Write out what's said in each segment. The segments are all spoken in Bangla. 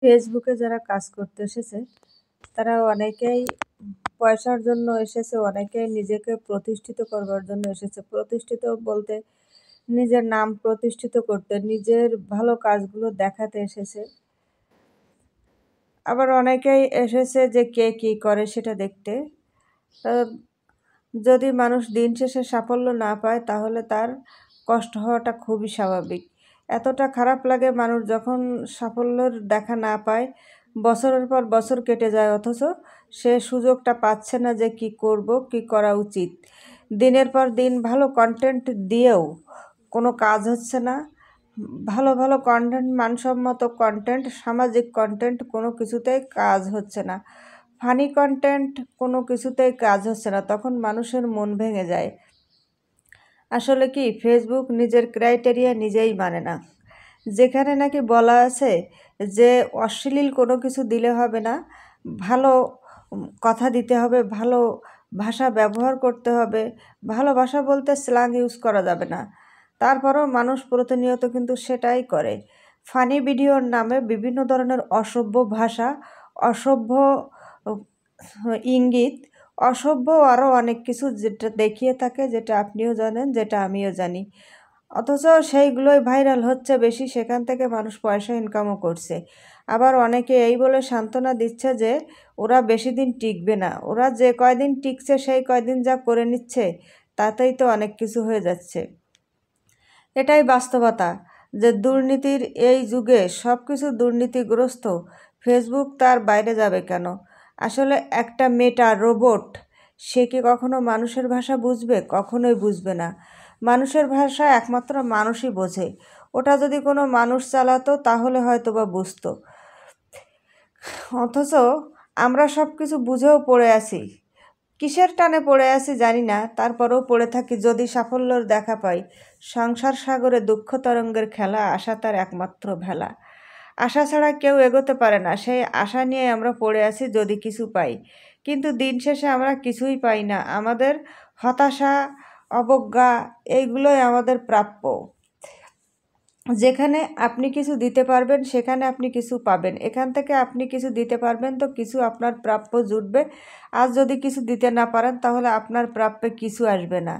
ফেসবুকে যারা কাজ করতে এসেছে তারা অনেকেই পয়সার জন্য এসেছে, অনেকেই নিজেকে প্রতিষ্ঠিত করবার জন্য এসেছে। প্রতিষ্ঠিত বলতে নিজের নাম প্রতিষ্ঠিত করতে, নিজের ভালো কাজগুলো দেখাতে এসেছে। আবার অনেকেই এসেছে যে কে কী করে সেটা দেখতে। আহ, যদি মানুষ দিন শেষে সাফল্য না পায় তাহলে তার কষ্ট হওয়াটা খুবই স্বাভাবিক। এতটা খারাপ লাগে মানুষ যখন সাফল্যের দেখা না পায়, বছরের পর বছর কেটে যায় অথচ সে সুযোগটা পাচ্ছে না যে কি করব, কি করা উচিত। দিনের পর দিন ভালো কন্টেন্ট দিয়েও কোনো কাজ হচ্ছে না। ভালো ভালো কন্টেন্ট, মানসম্মত কন্টেন্ট, সামাজিক কন্টেন্ট কোনো কিছুতেই কাজ হচ্ছে না। ফানি কন্টেন্ট কোনো কিছুতেই কাজ হচ্ছে না, তখন মানুষের মন ভেঙে যায়। আসলে কি ফেসবুক নিজের ক্রাইটেরিয়া নিজেই মানে না। যেখানে নাকি বলা আছে যে অশ্লীল কোনো কিছু দিলে হবে না, ভালো কথা দিতে হবে, ভালো ভাষা ব্যবহার করতে হবে। ভালো ভাষা বলতে স্ল্যাং ইউজ করা যাবে না, তারপরেও মানুষ প্রতিনিয়ত কিন্তু সেটাই করে। ফানি ভিডিওর নামে বিভিন্ন ধরনের অসভ্য ভাষা, অসভ্য ইঙ্গিত, অসভ্য আরও অনেক কিছু যেটা দেখিয়ে থাকে, যেটা আপনিও জানেন, যেটা আমিও জানি। অথচ সেইগুলোই ভাইরাল হচ্ছে বেশি, সেখান থেকে মানুষ পয়সা ইনকামও করছে। আবার অনেকে এই বলে সান্ত্বনা দিচ্ছে যে ওরা বেশি দিন টিকবে না, ওরা যে কয়দিন টিকছে সেই কয়দিন যা করে নিচ্ছে তাতেই তো অনেক কিছু হয়ে যাচ্ছে। এটাই বাস্তবতা যে দুর্নীতির এই যুগে সব কিছু দুর্নীতিগ্রস্ত। ফেসবুক তার বাইরে যাবে কেন? আসলে একটা মেটা রোবট, সে কি কখনো মানুষের ভাষা বুঝবে? কখনোই বুঝবে না। মানুষের ভাষা একমাত্র মানুষই বোঝে। ওটা যদি কোনো মানুষ চালাতো তাহলে হয়তো বা বুঝতো। অথচ আমরা সব কিছু বুঝেও পড়ে আছি। কিসের টানে পড়ে আছি জানি না, তারপরেও পড়ে থাকি। যদি সাফল্যর দেখা পাই, সংসার সাগরে দুঃখ তরঙ্গের খেলা, আশা তার একমাত্র ভেলা। আশা ছাড়া কেউ এগোতে পারে না, সেই আশা নিয়ে আমরা পড়ে আছি যদি কিছু পাই। কিন্তু দিন শেষে আমরা কিছুই পাই না। আমাদের হতাশা, অবজ্ঞা, এইগুলোই আমাদের প্রাপ্য। যেখানে আপনি কিছু দিতে পারবেন সেখানে আপনি কিছু পাবেন। এখান থেকে আপনি কিছু দিতে পারবেন তো কিছু আপনার প্রাপ্য জুটবে। আর যদি কিছু দিতে না পারেন তাহলে আপনার প্রাপ্যে কিছু আসবে না,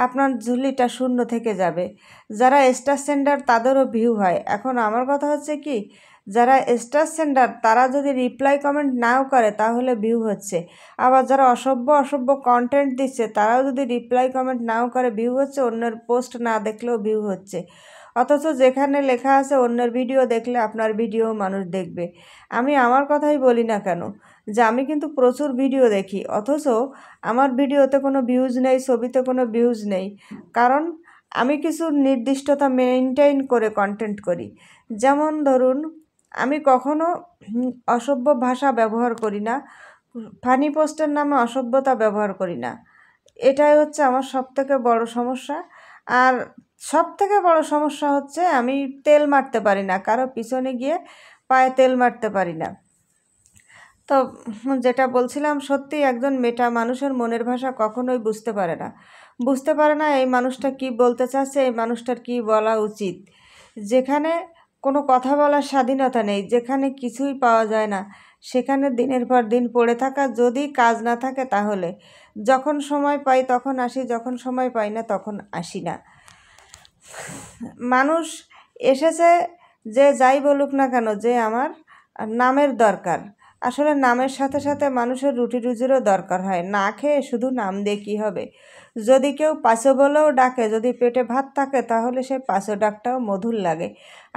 আপনার ঝুলিটা শূন্য থেকে যাবে। যারা স্টার সেন্ডার তাদেরও ভিউ হয়। এখন আমার কথা হচ্ছে কি, যারা স্টার সেন্ডার তারা যদি রিপ্লাই কমেন্ট নাও করে তাহলে ভিউ হচ্ছে। আবার যারা অসভ্য অসভ্য কন্টেন্ট দিচ্ছে তারাও যদি রিপ্লাই কমেন্ট নাও করে ভিউ হচ্ছে, অন্যের পোস্ট না দেখলেও ভিউ হচ্ছে। অথচ যেখানে লেখা আছে অন্যের ভিডিও দেখলে আপনার ভিডিও মানুষ দেখবে। আমি আমার কথাই বলি না কেন যে আমি কিন্তু প্রচুর ভিডিও দেখি, অথচ আমার ভিডিওতে কোনো ভিউজ নেই, ছবিতে কোনো ভিউজ নেই। কারণ আমি কিছু নির্দিষ্টতা মেনটেন করে কন্টেন্ট করি। যেমন ধরুন, আমি কখনো অসভ্য ভাষা ব্যবহার করি না, ফানি পোস্টের নামে অসভ্যতা ব্যবহার করি না। এটাই হচ্ছে আমার সবথেকে বড় সমস্যা। আর সবথেকে বড় সমস্যা হচ্ছে আমি তেল মারতে পারি না, কারো পিছনে গিয়ে পায়ে তেল মারতে পারি না। তো যেটা বলছিলাম, সত্যি একজন মেটা মানুষের মনের ভাষা কখনোই বুঝতে পারে না। বুঝতে পারে না এই মানুষটা কি বলতে চাচ্ছে, এই মানুষটার কি বলা উচিত। যেখানে কোনো কথা বলার স্বাধীনতা নেই, যেখানে কিছুই পাওয়া যায় না, সেখানে দিনের পর দিন পড়ে থাকা। যদি কাজ না থাকে তাহলে যখন সময় পাই তখন আসি, যখন সময় পাই না তখন আসি না। মানুষ এসেছে যে যাই বলুক না কেন যে আমার নামের দরকার। আসলে নামের সাথে সাথে মানুষের রুটি রুজিরও দরকার হয়। না খেয়ে শুধু নাম দিয়ে কী হবে? যদি কেউ পাঁচো বলেও ডাকে, যদি পেটে ভাত থাকে তাহলে সে পাঁচো ডাকটাও মধুর লাগে।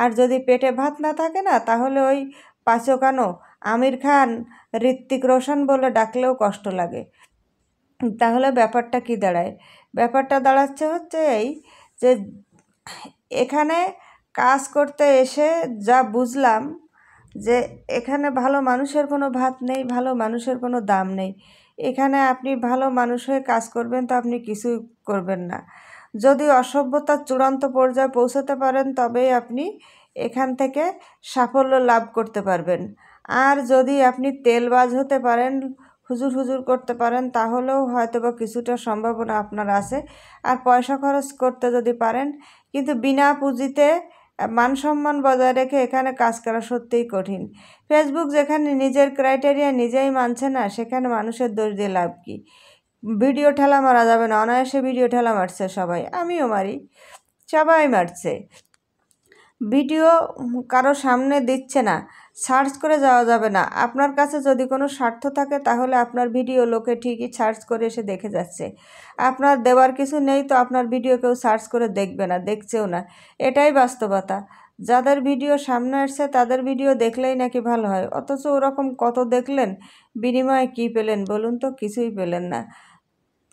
আর যদি পেটে ভাত না থাকে না, তাহলে ওই পাঁচো কানো আমির খান, ঋত্বিক রোশন বলে ডাকলেও কষ্ট লাগে। তাহলে ব্যাপারটা কি দাঁড়ায়? ব্যাপারটা দাঁড়াচ্ছে হচ্ছে এই যে এখানে কাজ করতে এসে যা বুঝলাম যে এখানে ভালো মানুষের কোনো ভাত নেই, ভালো মানুষের কোনো দাম নেই। এখানে আপনি ভালো মানুষ হয়ে কাজ করবেন তো আপনি কিছুই করবেন না। যদি অসভ্যতার চূড়ান্ত পর্যায়ে পৌঁছাতে পারেন তবেই আপনি এখান থেকে সাফল্য লাভ করতে পারবেন। আর যদি আপনি তেলবাজ হতে পারেন, হুজুর হুজুর করতে পারেন, তাহলেও হয়তো বা কিছুটা সম্ভাবনা আপনার আছে। আর পয়সা খরচ করতে যদি পারেন, কিন্তু বিনা পুঁজিতে মান সম্মান বজায় রেখে এখানে কাজ করা সত্যিই কঠিন। ফেসবুক যেখানে নিজের ক্রাইটেরিয়া নিজেই মানছে না, সেখানে মানুষের দোষ দিয়ে লাভ কী? ভিডিও ঠেলা মারা যাবে না, অনায়াসে ভিডিও ঠেলা মারছে সবাই, আমিও মারি, সবাই মারছে। ভিডিও কারো সামনে দিচ্ছে না, সার্চ করে যাওয়া যাবে না। আপনার কাছে যদি কোনো স্বার্থ থাকে তাহলে আপনার ভিডিও লোকে ঠিকই সার্চ করে এসে দেখে যাচ্ছে। আপনার দেওয়ার কিছু নেই তো আপনার ভিডিও কেউ সার্চ করে দেখবে না, দেখছেও না, এটাই বাস্তবতা। যাদের ভিডিও সামনে আসছে তাদের ভিডিও দেখলেই নাকি ভালো হয়, অথচ ওরকম কত দেখলেন, বিনিময়ে কী পেলেন বলুন তো? কিছুই পেলেন না।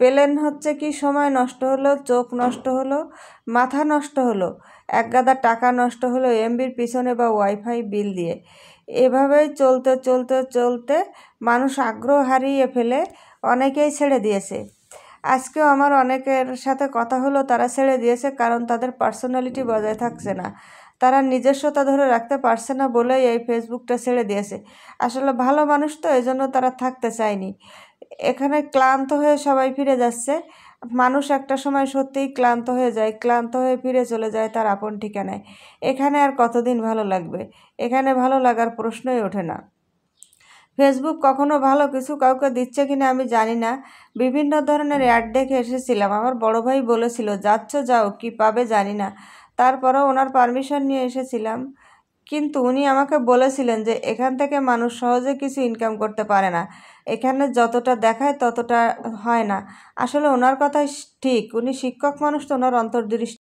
পেলেন হচ্ছে কি, সময় নষ্ট হলো, চোখ নষ্ট হলো, মাথা নষ্ট হলো, একগাদা টাকা নষ্ট হলো এমবির পিছনে বা ওয়াইফাই বিল দিয়ে। এভাবেই চলতে চলতে চলতে মানুষ আগ্রহ হারিয়ে ফেলে অনেকেই ছেড়ে দিয়েছে। আজকেও আমার অনেকের সাথে কথা হলো, তারা ছেড়ে দিয়েছে কারণ তাদের পার্সোনালিটি বজায় থাকছে না, তারা নিজস্বতা ধরে রাখতে পারছে না বলেই এই ফেসবুকটা ছেড়ে দিয়েছে। আসলে ভালো মানুষ তো, এই জন্য তারা থাকতে চায়নি। এখানে ক্লান্ত হয়ে সবাই ফিরে যাচ্ছে। মানুষ একটা সময় সত্যিই ক্লান্ত হয়ে যায়, ক্লান্ত হয়ে ফিরে চলে যায় তার আপন ঠিকানায়। এখানে আর কতদিন ভালো লাগবে? এখানে ভালো লাগার প্রশ্নই ওঠে না। ফেসবুক কখনো ভালো কিছু কাউকে দিচ্ছে কিনা আমি জানি না, বিভিন্ন ধরনের অ্যাড দেখে এসেছিলাম। আমার বড় ভাই বলেছিল, যাচ্ছ যাও, কি পাবে জানি না, তারপরেও ওনার পারমিশন নিয়ে এসেছিলাম। কিন্তু উনি আমাকে বলেছিলেন যে এখান থেকে মানুষ সহজে কিছু ইনকাম করতে পারে না, এখানে যতটা দেখায় ততটা হয় না। আসলে ওনার কথাই ঠিক, উনি শিক্ষক মানুষ তো, ওনার অন্তর্দৃষ্টি